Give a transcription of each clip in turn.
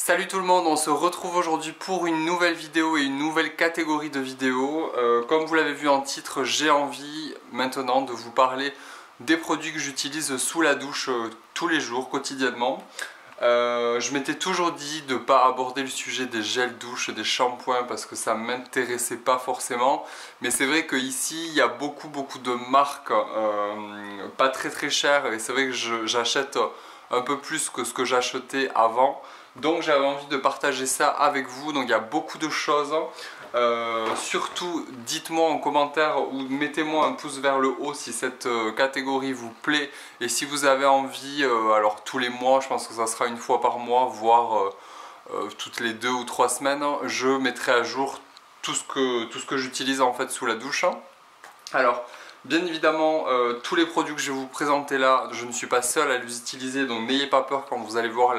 Salut tout le monde, on se retrouve aujourd'hui pour une nouvelle vidéo et une nouvelle catégorie de vidéos. Comme vous l'avez vu en titre, j'ai envie maintenant de vous parler des produits que j'utilise sous la douche tous les jours, quotidiennement. Je m'étais toujours dit de ne pas aborder le sujet des gels douche, des shampoings parce que ça ne m'intéressait pas forcément. Mais c'est vrai qu'ici il y a beaucoup de marques pas très chères et c'est vrai que j'achète un peu plus que ce que j'achetais avant. Donc j'avais envie de partager ça avec vous. Donc il y a beaucoup de choses. Surtout dites-moi en commentaire ou mettez-moi un pouce vers le haut si cette catégorie vous plaît. Et si vous avez envie, alors tous les mois, je pense que ça sera une fois par mois, voire toutes les 2 ou 3 semaines, je mettrai à jour tout ce que j'utilise en fait sous la douche. Alors bien évidemment, tous les produits que je vais vous présenter là, je ne suis pas seul à les utiliser, donc n'ayez pas peur quand vous allez voir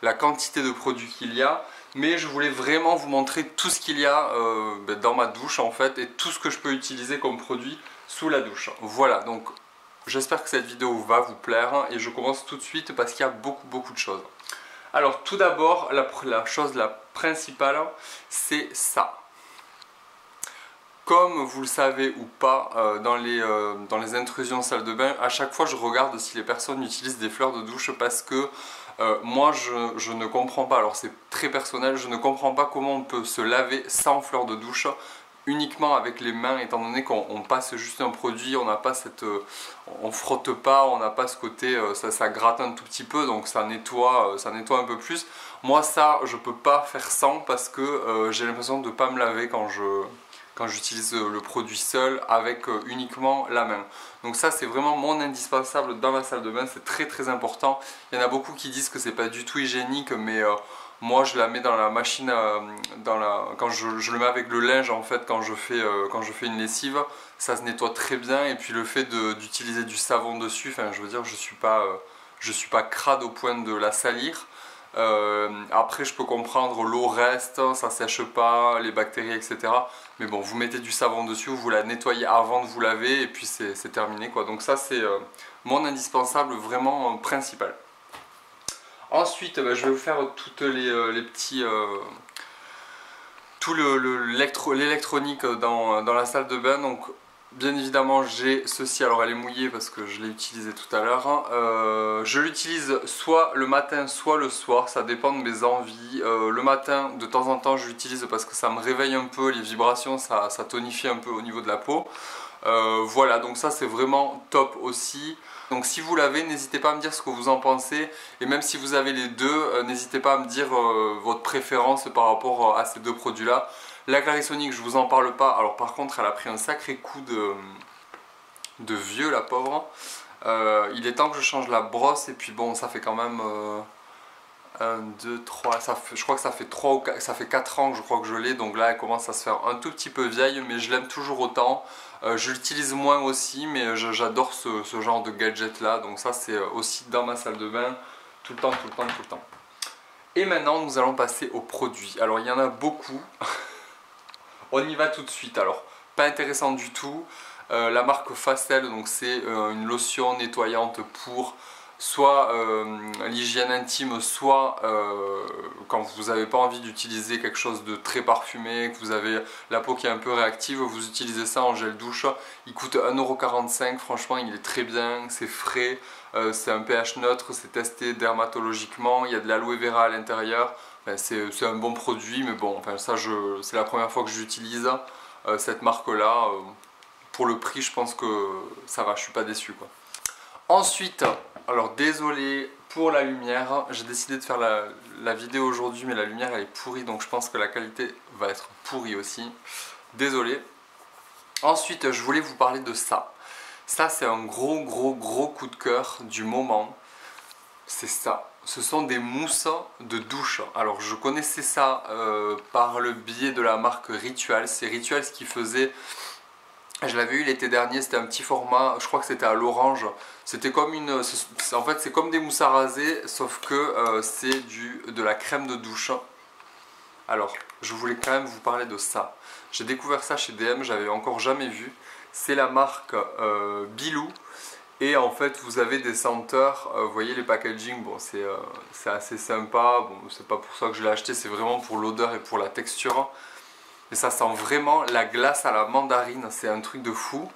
la quantité de produits qu'il y a. Mais je voulais vraiment vous montrer tout ce qu'il y a dans ma douche en fait, et tout ce que je peux utiliser comme produit sous la douche. Voilà, donc j'espère que cette vidéo va vous plaire et je commence tout de suite parce qu'il y a beaucoup de choses. Alors tout d'abord, la chose la principale, c'est ça. Comme vous le savez ou pas, dans les intrusions salle de bain, à chaque fois je regarde si les personnes utilisent des fleurs de douche parce que moi je ne comprends pas, alors c'est très personnel, je ne comprends pas comment on peut se laver sans fleurs de douche, uniquement avec les mains, étant donné qu'on passe juste un produit, on n'a pas on frotte pas, on n'a pas ce côté, ça gratte un tout petit peu, donc ça nettoie un peu plus. Moi ça je peux pas faire sans parce que j'ai l'impression de ne pas me laver quand j'utilise le produit seul avec uniquement la main. Donc ça c'est vraiment mon indispensable dans ma salle de bain, c'est très important. Il y en a beaucoup qui disent que c'est pas du tout hygiénique, mais moi je la mets dans la machine, quand je le mets avec le linge en fait, quand je fais une lessive, ça se nettoie très bien. Et puis le fait d'utiliser du savon dessus, enfin je veux dire, je suis pas crade au point de la salir. Après je peux comprendre, l'eau reste, ça sèche pas, les bactéries etc. Mais bon, vous mettez du savon dessus, vous la nettoyez avant de vous laver et puis c'est terminé quoi. Donc ça c'est mon indispensable vraiment principal. Ensuite je vais vous faire toutes les petits... tout l'électronique dans la salle de bain. Donc bien évidemment j'ai ceci, alors elle est mouillée parce que je l'ai utilisé tout à l'heure. Je l'utilise soit le matin soit le soir, ça dépend de mes envies. Le matin de temps en temps je l'utilise parce que ça me réveille un peu, les vibrations ça tonifie un peu au niveau de la peau. Voilà, donc ça c'est vraiment top aussi. Donc si vous l'avez, n'hésitez pas à me dire ce que vous en pensez. Et même si vous avez les deux, n'hésitez pas à me dire votre préférence par rapport à ces deux produits là. La Clarisonic, je vous en parle pas. Alors par contre elle a pris un sacré coup de vieux, la pauvre. Il est temps que je change la brosse. Et puis bon, ça fait quand même 1, 2, 3, je crois que ça fait 3 ou 4, ça fait 4 ans que je crois que je l'ai. Donc là elle commence à se faire un tout petit peu vieille, mais je l'aime toujours autant. Je l'utilise moins aussi, mais j'adore ce genre de gadget là. Donc ça c'est aussi dans ma salle de bain tout le temps. Et maintenant nous allons passer aux produits. Alors il y en a beaucoup. On y va tout de suite. Alors pas intéressant du tout. La marque Facel, donc c'est une lotion nettoyante pour soit l'hygiène intime, soit quand vous n'avez pas envie d'utiliser quelque chose de très parfumé, que vous avez la peau qui est un peu réactive, vous utilisez ça en gel douche. Il coûte 1,45 €, franchement il est très bien, c'est frais, c'est un pH neutre, c'est testé dermatologiquement, il y a de l'aloe vera à l'intérieur. Enfin, c'est un bon produit, mais bon, enfin, ça c'est la première fois que j'utilise cette marque là. Pour le prix je pense que ça va, je suis pas déçu quoi. Ensuite, alors désolé pour la lumière, j'ai décidé de faire la vidéo aujourd'hui mais la lumière elle est pourrie, donc je pense que la qualité va être pourrie aussi. Désolé. Ensuite je voulais vous parler de ça. Ça c'est un gros coup de cœur du moment. C'est ça. Ce sont des mousses de douche. Alors je connaissais ça par le biais de la marque Rituals. C'est Rituals qui faisait... Je l'avais eu l'été dernier, c'était un petit format, je crois que c'était à l'orange. C'était comme en fait c'est comme des mousses à raser, sauf que c'est de la crème de douche. Alors, je voulais quand même vous parler de ça. J'ai découvert ça chez DM, j'avais encore jamais vu. C'est la marque Bilou. Et en fait vous avez des senteurs, vous voyez les packaging, bon c'est assez sympa, bon c'est pas pour ça que je l'ai acheté, c'est vraiment pour l'odeur et pour la texture. Mais ça sent vraiment la glace à la mandarine, c'est un truc de fou.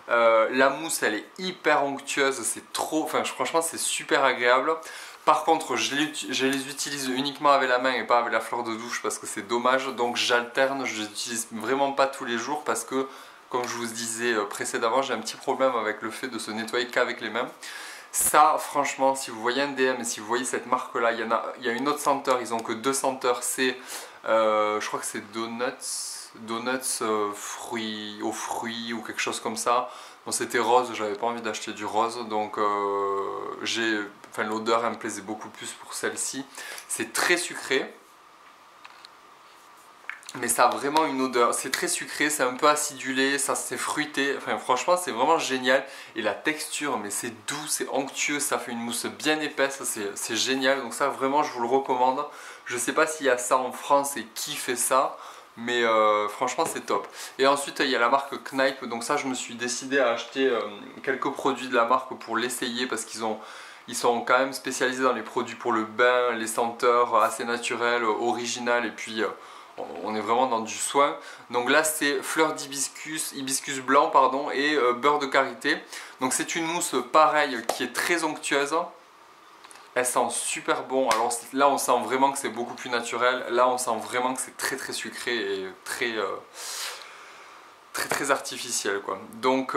La mousse elle est hyper onctueuse, c'est trop, enfin franchement c'est super agréable. Par contre je les utilise uniquement avec la main et pas avec la fleur de douche parce que c'est dommage, donc j'alterne, je les utilise vraiment pas tous les jours parce que comme je vous disais précédemment, j'ai un petit problème avec le fait de se nettoyer qu'avec les mains. Ça, franchement, si vous voyez un DM et si vous voyez cette marque-là, il y a une autre senteur, ils ont que 2 senteurs, c'est, je crois que c'est Donuts fruits, aux fruits ou quelque chose comme ça. Bon, c'était rose, j'avais pas envie d'acheter du rose, donc l'odeur, elle me plaisait beaucoup plus pour celle-ci. C'est très sucré. Mais ça a vraiment une odeur, c'est très sucré, c'est un peu acidulé, ça c'est fruité, enfin franchement c'est vraiment génial. Et la texture, mais c'est doux, c'est onctueux, ça fait une mousse bien épaisse, c'est génial. Donc ça vraiment je vous le recommande. Je sais pas s'il y a ça en France et qui fait ça, mais franchement c'est top. Et ensuite il y a la marque Kneipp, donc ça je me suis décidé à acheter quelques produits de la marque pour l'essayer parce ils sont quand même spécialisés dans les produits pour le bain, les senteurs assez naturelles, originales et puis... on est vraiment dans du soin. Donc là c'est fleur d'hibiscus, hibiscus blanc pardon, et beurre de karité. Donc c'est une mousse pareille qui est très onctueuse. Elle sent super bon. Alors là on sent vraiment que c'est beaucoup plus naturel. Là on sent vraiment que c'est très très sucré et très artificiel quoi. Donc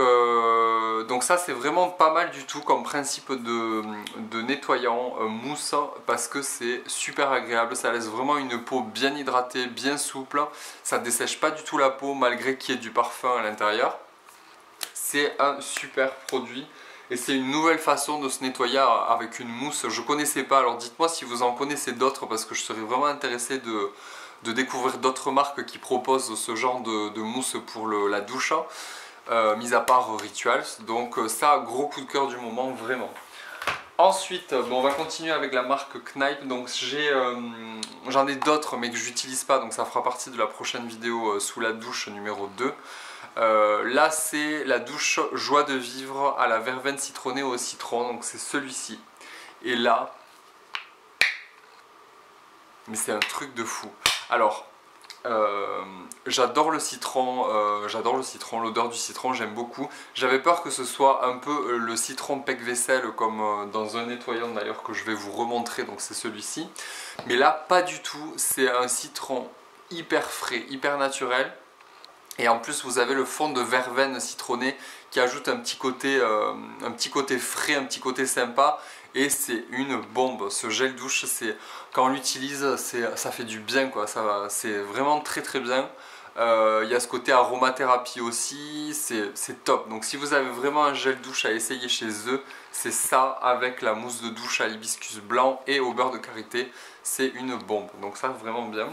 ça c'est vraiment pas mal du tout comme principe de nettoyant mousse parce que c'est super agréable, ça laisse vraiment une peau bien hydratée, bien souple, ça dessèche pas du tout la peau malgré qu'il y ait du parfum à l'intérieur. C'est un super produit et c'est une nouvelle façon de se nettoyer avec une mousse, je connaissais pas, alors dites moi si vous en connaissez d'autres parce que je serais vraiment intéressé de découvrir d'autres marques qui proposent ce genre de mousse pour la douche, mis à part Rituals. Donc ça, gros coup de cœur du moment, vraiment. Ensuite, bon, on va continuer avec la marque Kneipp. Donc j'en ai d'autres mais que j'utilise pas, donc ça fera partie de la prochaine vidéo sous la douche numéro 2. Là c'est la douche joie de vivre à la verveine citronnée au citron, donc c'est celui-ci. Et là, mais c'est un truc de fou. Alors, j'adore le citron, l'odeur du citron, j'aime beaucoup. J'avais peur que ce soit un peu le citron pec-vaisselle comme dans un nettoyant d'ailleurs que je vais vous remontrer, donc c'est celui-ci. Mais là, pas du tout, c'est un citron hyper frais, hyper naturel. Et en plus, vous avez le fond de verveine citronnée qui ajoute un petit côté frais, un petit côté sympa. Et c'est une bombe, ce gel douche, quand on l'utilise, ça fait du bien quoi, c'est vraiment très très bien. Il y a ce côté aromathérapie aussi, c'est top. Donc si vous avez vraiment un gel douche à essayer chez eux, c'est ça avec la mousse de douche à l'hibiscus blanc et au beurre de karité, c'est une bombe. Donc ça vraiment bien.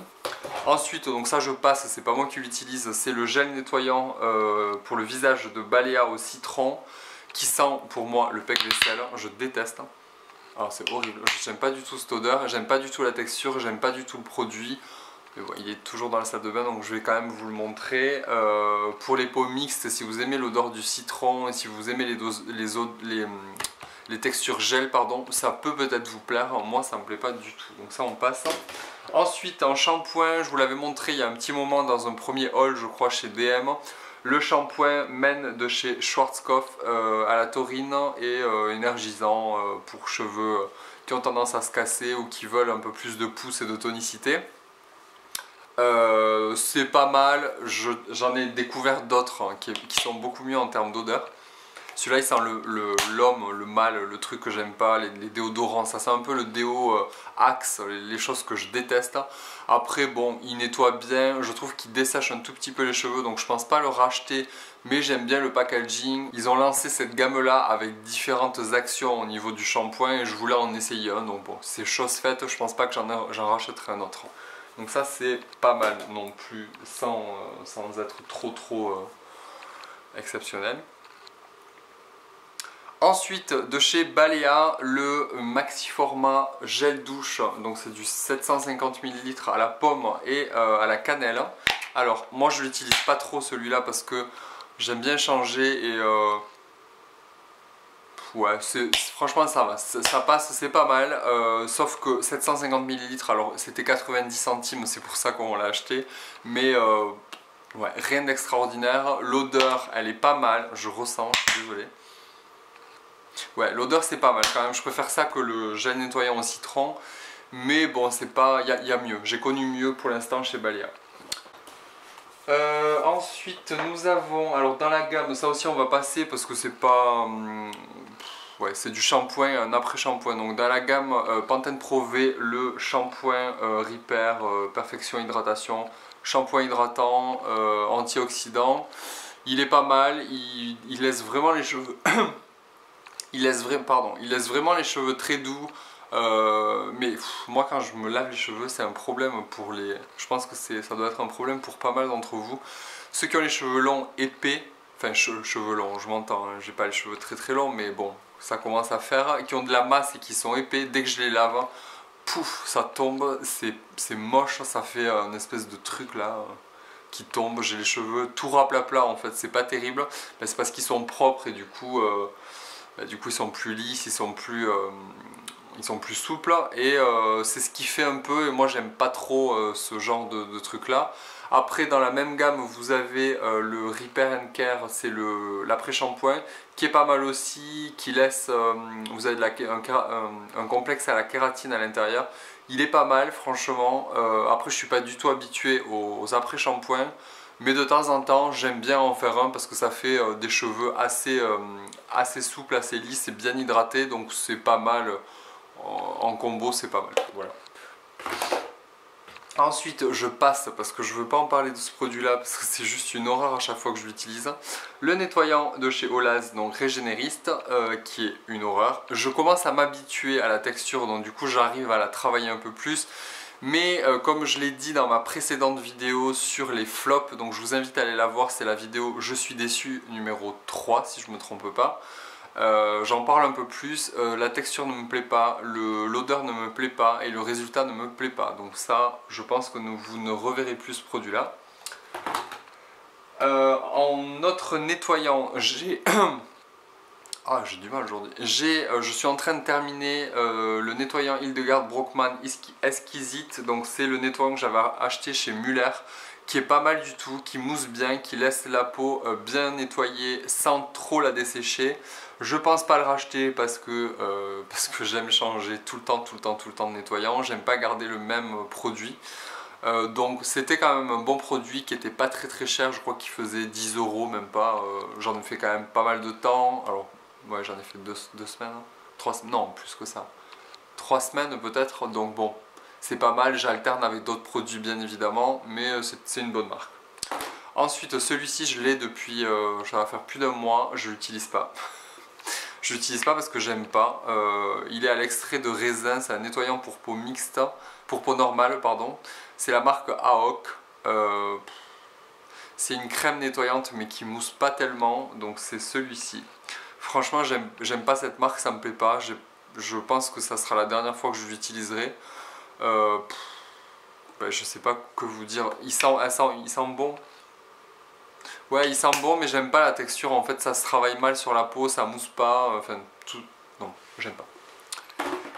Ensuite, donc ça je passe, c'est pas moi qui l'utilise, c'est le gel nettoyant pour le visage de Balea au citron qui sent pour moi le pec-vaisselle, je déteste. Alors c'est horrible, j'aime pas du tout cette odeur, j'aime pas du tout la texture, j'aime pas du tout le produit. Mais bon, il est toujours dans la salle de bain donc je vais quand même vous le montrer. Pour les peaux mixtes, si vous aimez l'odeur du citron et si vous aimez les textures gel, pardon, ça peut peut-être vous plaire. Moi ça me plaît pas du tout, donc ça on passe. Ensuite en shampoing, je vous l'avais montré il y a un petit moment dans un premier haul je crois chez DM. Le shampoing Men de chez Schwarzkopf à la taurine et énergisant pour cheveux qui ont tendance à se casser ou qui veulent un peu plus de pousse et de tonicité. C'est pas mal, j'en ai découvert d'autres hein, qui sont beaucoup mieux en termes d'odeur. Celui-là il sent l'homme, le mâle, le truc que j'aime pas, les déodorants, ça sent un peu le déo Axe, les choses que je déteste. Après bon, il nettoie bien, je trouve qu'il dessèche un tout petit peu les cheveux donc je pense pas le racheter, mais j'aime bien le packaging. Ils ont lancé cette gamme là avec différentes actions au niveau du shampoing et je voulais en essayer un, donc bon, c'est chose faite, je pense pas que j'en rachèterai un autre. Donc ça c'est pas mal non plus, sans être trop exceptionnel. Ensuite, de chez Balea, le maxi format gel douche, donc c'est du 750 ml à la pomme et à la cannelle. Alors, moi je l'utilise pas trop celui-là parce que j'aime bien changer et ouais, franchement ça va, ça passe, c'est pas mal, sauf que 750 ml, alors c'était 90 centimes, c'est pour ça qu'on l'a acheté, mais ouais, rien d'extraordinaire. L'odeur, elle est pas mal, je ressens, je suis désolé. Ouais, l'odeur c'est pas mal quand même, je préfère ça que le gel nettoyant au citron, mais bon, c'est pas, il y a mieux, j'ai connu mieux pour l'instant chez Balea. Ensuite nous avons, alors dans la gamme, ça aussi on va passer parce que c'est pas... ouais, c'est du shampoing, un après-shampoing. Donc dans la gamme Pantene Pro V, le shampoing Repair, Perfection Hydratation, shampoing hydratant, antioxydant. Il est pas mal, il laisse vraiment les cheveux... il laisse vraiment les cheveux très doux. Mais moi quand je me lave les cheveux c'est un problème pour les... Je pense que ça doit être un problème pour pas mal d'entre vous. Ceux qui ont les cheveux longs épais, enfin cheveux longs, je m'entends, hein, j'ai pas les cheveux très très longs mais bon, ça commence à faire, qui ont de la masse et qui sont épais, dès que je les lave, pouf, ça tombe, c'est moche, ça fait une espèce de truc là qui tombe, j'ai les cheveux tout raplat en fait, c'est pas terrible, mais c'est parce qu'ils sont propres et du coup ils sont plus lisses, ils sont plus souples et c'est ce qui fait un peu, et moi j'aime pas trop ce genre de truc là. Après dans la même gamme vous avez le Repair and Care, c'est l'après-shampoing qui est pas mal aussi, qui laisse, vous avez un complexe à la kératine à l'intérieur, il est pas mal franchement. Après je suis pas du tout habitué aux après-shampoings, mais de temps en temps j'aime bien en faire un parce que ça fait des cheveux assez souples, assez lisses et bien hydratés, donc c'est pas mal. En combo c'est pas mal, voilà. Ensuite je passe parce que je veux pas en parler de ce produit là parce que c'est juste une horreur à chaque fois que je l'utilise. Le nettoyant de chez Olaz, donc Régénériste, qui est une horreur. Je commence à m'habituer à la texture, donc du coup j'arrive à la travailler un peu plus. Mais comme je l'ai dit dans ma précédente vidéo sur les flops, donc je vous invite à aller la voir, c'est la vidéo Je suis déçu numéro 3 si je me trompe pas. J'en parle un peu plus, la texture ne me plaît pas, l'odeur ne me plaît pas et le résultat ne me plaît pas. Donc ça, je pense que vous ne reverrez plus ce produit là. En autre nettoyant, j'ai... ah, j'ai du mal aujourd'hui. Je suis en train de terminer le nettoyant Hildegard Brockmann Exquisite. Donc c'est le nettoyant que j'avais acheté chez Muller, qui est pas mal du tout, qui mousse bien, qui laisse la peau bien nettoyée sans trop la dessécher. Je pense pas le racheter parce que j'aime changer tout le temps de nettoyant. J'aime pas garder le même produit. Donc c'était quand même un bon produit qui était pas très cher. Je crois qu'il faisait 10 €, même pas. J'en ai fait quand même pas mal de temps. Alors ouais, j'en ai fait deux semaines, 3 semaines, non plus que ça. 3 semaines peut-être. Donc bon, c'est pas mal. J'alterne avec d'autres produits bien évidemment, mais c'est une bonne marque. Ensuite celui-ci je l'ai depuis, ça va faire plus d'un mois. Je l'utilise pas. Je l'utilise pas parce que j'aime pas. Il est à l'extrait de raisin, c'est un nettoyant pour peau mixte, pour peau normale, pardon. C'est la marque AOC. C'est une crème nettoyante mais qui mousse pas tellement, donc c'est celui-ci. Franchement, j'aime pas cette marque, ça me plaît pas. Je pense que ça sera la dernière fois que je l'utiliserai. Je sais pas que vous dire. Il sent bon. Ouais, il sent bon, mais j'aime pas la texture. En fait, ça se travaille mal sur la peau, ça mousse pas. Enfin, tout. Non, j'aime pas.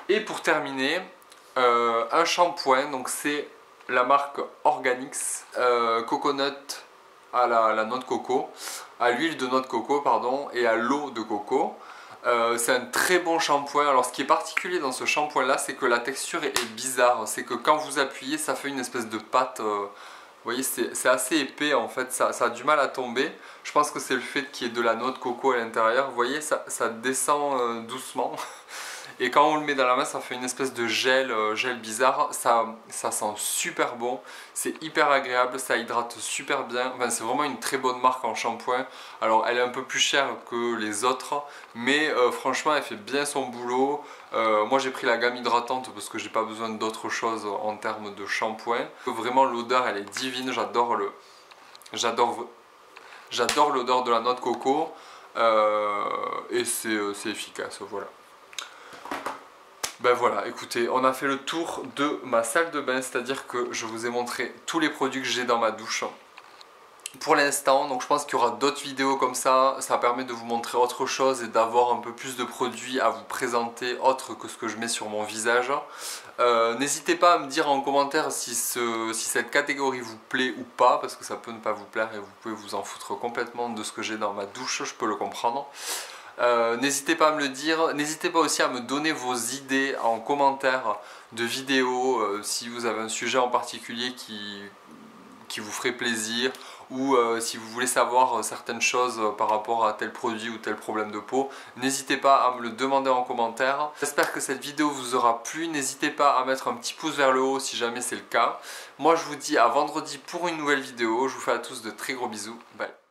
Et pour terminer, un shampoing. Donc, c'est la marque Organix Coconut à la noix de coco, à l'huile de noix de coco, pardon, et à l'eau de coco. C'est un très bon shampoing. Alors, ce qui est particulier dans ce shampoing là, c'est que la texture est bizarre. C'est que quand vous appuyez, ça fait une espèce de pâte. Vous voyez, c'est assez épais en fait, ça a du mal à tomber. Je pense que c'est le fait qu'il y ait de la noix de coco à l'intérieur. Vous voyez, ça descend doucement. Et quand on le met dans la main, ça fait une espèce de gel bizarre. Ça sent super bon, c'est hyper agréable, ça hydrate super bien. Enfin, c'est vraiment une très bonne marque en shampoing. Alors, elle est un peu plus chère que les autres, mais franchement, elle fait bien son boulot. Moi, j'ai pris la gamme hydratante parce que j'ai pas besoin d'autre chose en termes de shampoing. Vraiment, l'odeur, elle est divine. J'adore l'odeur de la noix de coco et c'est efficace, voilà. Ben voilà, écoutez, on a fait le tour de ma salle de bain, c'est-à-dire que je vous ai montré tous les produits que j'ai dans ma douche. pour l'instant. Donc je pense qu'il y aura d'autres vidéos comme ça permet de vous montrer autre chose et d'avoir un peu plus de produits à vous présenter autre que ce que je mets sur mon visage. N'hésitez pas à me dire en commentaire si cette catégorie vous plaît ou pas, parce que ça peut ne pas vous plaire et vous pouvez vous en foutre complètement de ce que j'ai dans ma douche, je peux le comprendre. N'hésitez pas à me le dire, n'hésitez pas aussi à me donner vos idées en commentaire de vidéos, si vous avez un sujet en particulier qui vous ferait plaisir, ou si vous voulez savoir certaines choses par rapport à tel produit ou tel problème de peau, n'hésitez pas à me le demander en commentaire. J'espère que cette vidéo vous aura plu, n'hésitez pas à mettre un petit pouce vers le haut si jamais c'est le cas. Moi je vous dis à vendredi pour une nouvelle vidéo, je vous fais à tous de très gros bisous, bye.